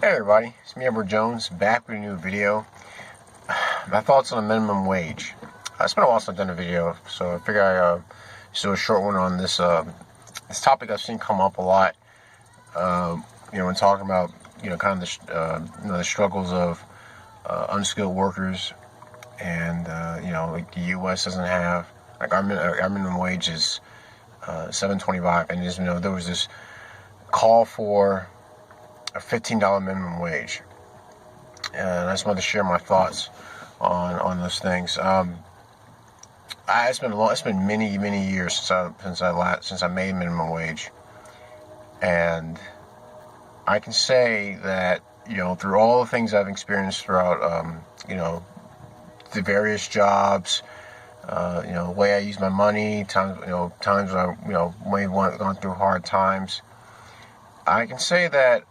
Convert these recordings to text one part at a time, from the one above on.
Hey everybody, it's me Edward Jones, back with a new video. My thoughts on the minimum wage. It's been a while since I've done a video, so I figure I just do a short one on this topic I've seen come up a lot. When talking about kind of the struggles of unskilled workers, and like the U.S. doesn't have like our minimum wage is $7.25, and there was this call for a $15 minimum wage, and I just wanted to share my thoughts on those things. It's been many years since I made minimum wage, and I can say that through all the things I've experienced throughout the various jobs, the way I use my money, times when I may have gone through hard times, I can say that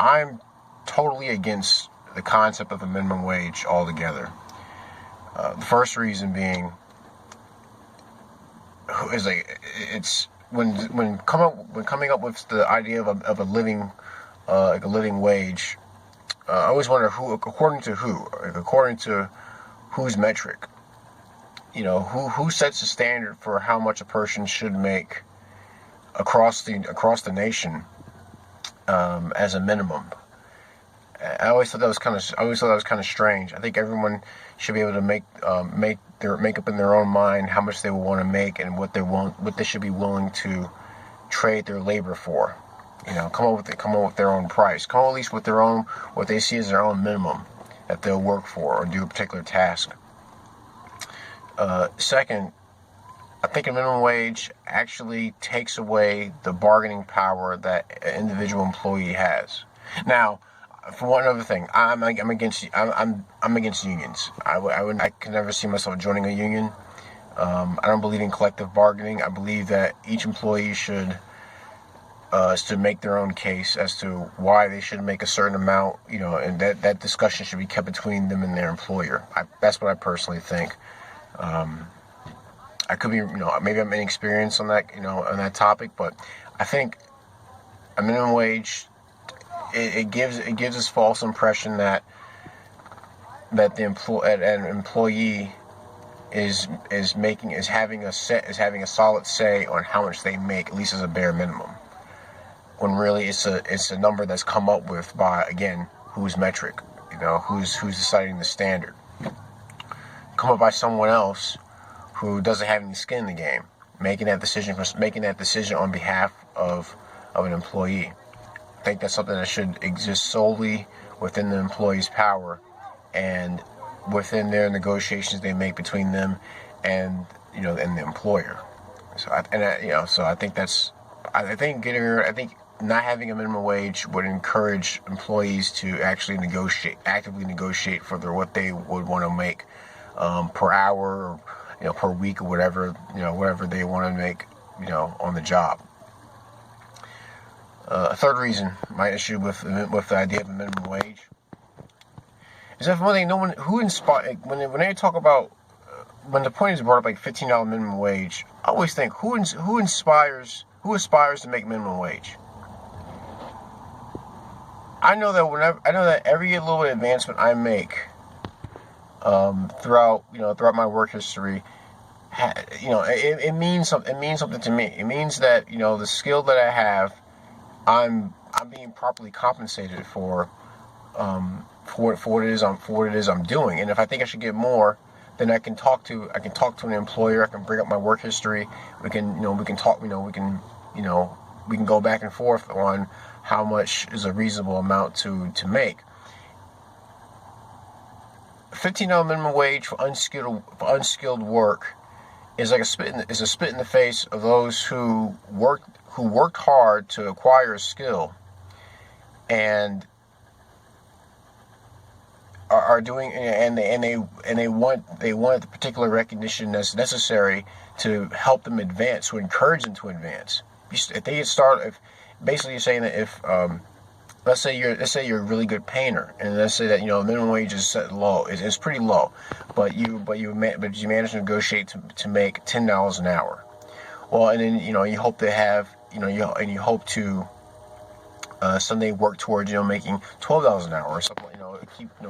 I'm totally against the concept of a minimum wage altogether. The first reason being is it's when coming up with the idea of a living like a living wage. I always wonder according to whose metric. Who sets the standard for how much a person should make across the nation as a minimum. I always thought that was kind of strange. I think everyone should be able to make up in their own mind how much they will want to make and what they should be willing to trade their labor for. Come up with their own price. Come at least with what they see as their own minimum that they'll work for or do a particular task. Second, I think a minimum wage actually takes away the bargaining power that an individual employee has. Now, for one other thing, I'm against unions. I can never see myself joining a union. I don't believe in collective bargaining. I believe that each employee should make their own case as to why they should make a certain amount. And that discussion should be kept between them and their employer. That's what I personally think. I could be, maybe I'm inexperienced on that, on that topic, but I think a minimum wage, it gives this false impression that an employee is having a solid say on how much they make, at least as a bare minimum, when really it's a number that's come up with by, again, whose metric, who's deciding the standard, come up by someone else who doesn't have any skin in the game, making that decision on behalf of an employee. I think that's something that should exist solely within the employee's power and within their negotiations they make between them and and the employer. I think not having a minimum wage would encourage employees to actually actively negotiate for what they would want to make per hour, or per week, or whatever they want to make, on the job. A third reason, my issue with the idea of a minimum wage, is that one thing, when they talk about when the point is brought up like $15 minimum wage, I always think who aspires to make minimum wage. I know that every little advancement I make throughout my work history, it means something. It means something to me. It means that the skill that I have, I'm being properly compensated for what it is I'm doing. And if I think I should get more, then I can talk to an employer. I can bring up my work history. We can talk. We can go back and forth on how much is a reasonable amount to make. $15 minimum wage for unskilled work is like a spit in the face of those who worked hard to acquire a skill and are doing, and they want the particular recognition that's necessary to help them advance, to encourage them to advance. If they basically you're saying that if let's say you're a really good painter, and let's say that minimum wage is set low, it's pretty low, but you manage to negotiate to make $10 an hour. Well, and then you hope to have you hope to some they work towards, making $12 an hour or something.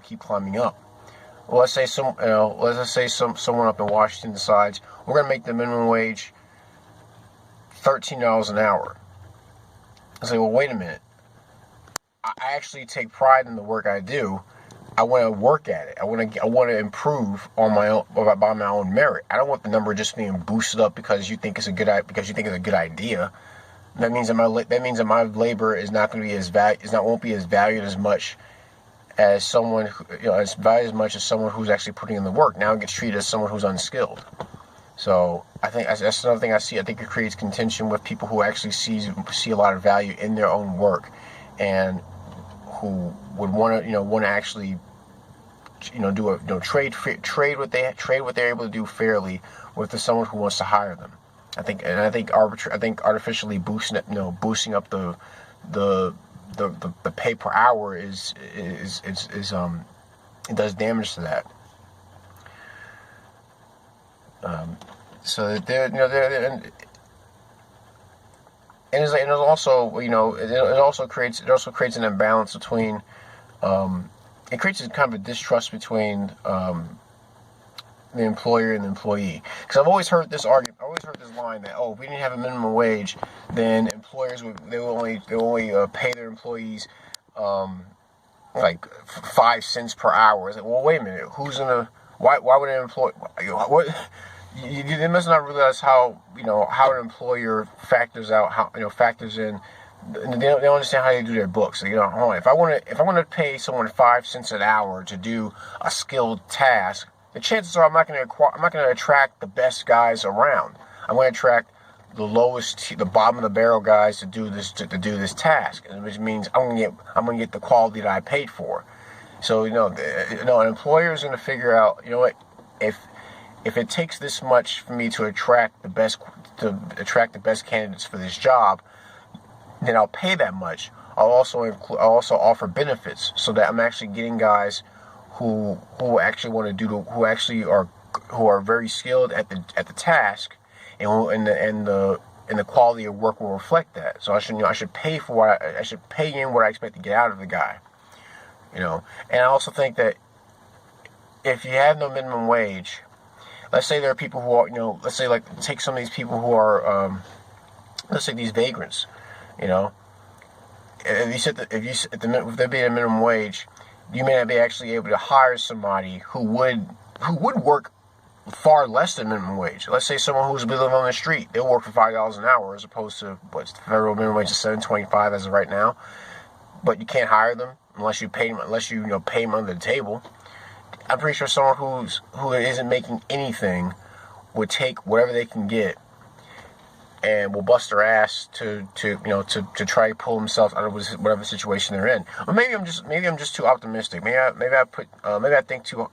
Keep climbing up. Well, let's say someone up in Washington decides we're going to make the minimum wage $13 an hour. I say, well, wait a minute. I actually take pride in the work I do. I want to work at it. I want to improve on my own, by my own merit. I don't want the number just being boosted up because you think it's a good idea. That means that my labor is not going to be won't be as valued as much as someone who's actually putting in the work. Now it gets treated as someone who's unskilled. So I think that's another thing I see. I think it creates contention with people who actually see a lot of value in their own work, and who would want to actually trade what they're able to do fairly with someone who wants to hire them. I think artificially boosting up the pay per hour it does damage to that. So and it also creates an imbalance between it creates a kind of a distrust between the employer and the employee. Because I've always heard this line that, if we didn't have a minimum wage, then employers would only pay their employees like 5 cents per hour. It's like, well, wait a minute, why would an employee, what? They must not realize how an employer factors in. They don't understand how they do their books. So, if I want to pay someone 5 cents an hour to do a skilled task, the chances are I'm not going to attract the best guys around. I'm going to attract the bottom of the barrel guys to do this task, which means I'm going to get the quality that I paid for. So an employer is going to figure out, if it takes this much for me to attract the best candidates for this job, then I'll pay that much. I'll also offer benefits so that I'm actually getting guys who actually want to who are very skilled at the task, and the quality of work will reflect that. So I should pay for I should pay in what I expect to get out of the guy. And I also think that if you have no minimum wage, let's say there are people who are, let's say take some of these people who are, let's say these vagrants, if there being a minimum wage, you may not be actually able to hire somebody who would work far less than minimum wage. Let's say someone who's living on the street, they'll work for $5 an hour as opposed to the federal minimum wage is $7.25 as of right now. But you can't hire them unless you pay them under the table. I'm pretty sure someone who isn't making anything would take whatever they can get and will bust their ass to try to pull themselves out of whatever situation they're in. Or maybe I'm just too optimistic. Maybe I think too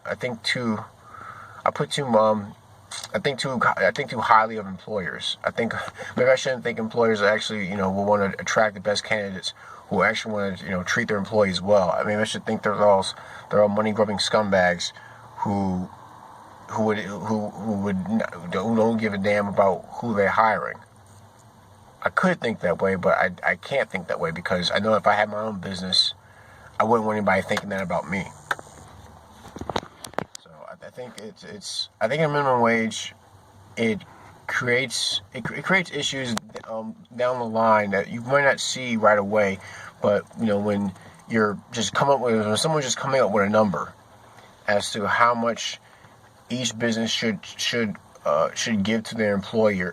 highly of employers. I think maybe I shouldn't think employers actually will want to attract the best candidates who actually want to treat their employees well. I mean, I should think they're all money grubbing scumbags who don't give a damn about who they're hiring. I could think that way, but I can't think that way because I know if I had my own business, I wouldn't want anybody thinking that about me. So I think I think a minimum wage, it creates issues down the line that you might not see right away, but when someone's just coming up with a number as to how much each business should give to their employee.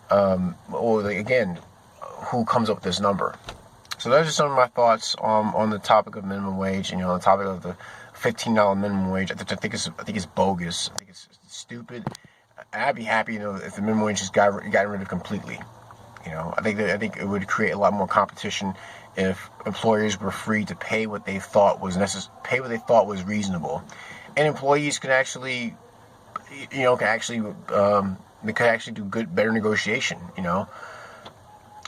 Again, who comes up with this number? So those are some of my thoughts on the topic of minimum wage, and the topic of the $15 minimum wage. I think it's bogus. I think it's stupid. I'd be happy, if the minimum wage just got rid of completely. I think it would create a lot more competition if employers were free to pay what they thought was reasonable, and employees could actually, they could actually do better negotiation.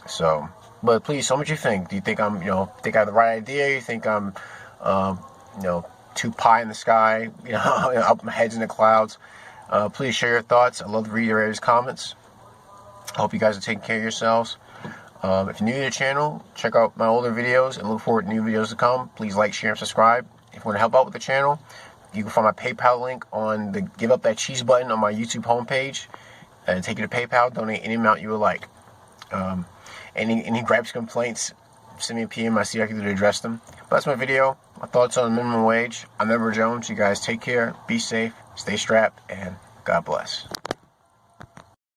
So, but please, tell me what you think. Do you think I'm, think I have the right idea? You think I'm, too pie in the sky? Up my head's in the clouds? Please share your thoughts. I love to read your comments. I hope you guys are taking care of yourselves. If you're new to the channel, check out my older videos and look forward to new videos to come. Please like, share, and subscribe. If you want to help out with the channel, you can find my PayPal link on the Give Up That Cheese button on my YouTube homepage and take you to PayPal. Donate any amount you would like. Any gripes, complaints, send me a PM. I see I can address them. But that's my video. My thoughts on minimum wage. I'm Edward Jones. You guys take care. Be safe. Stay strapped. And God bless.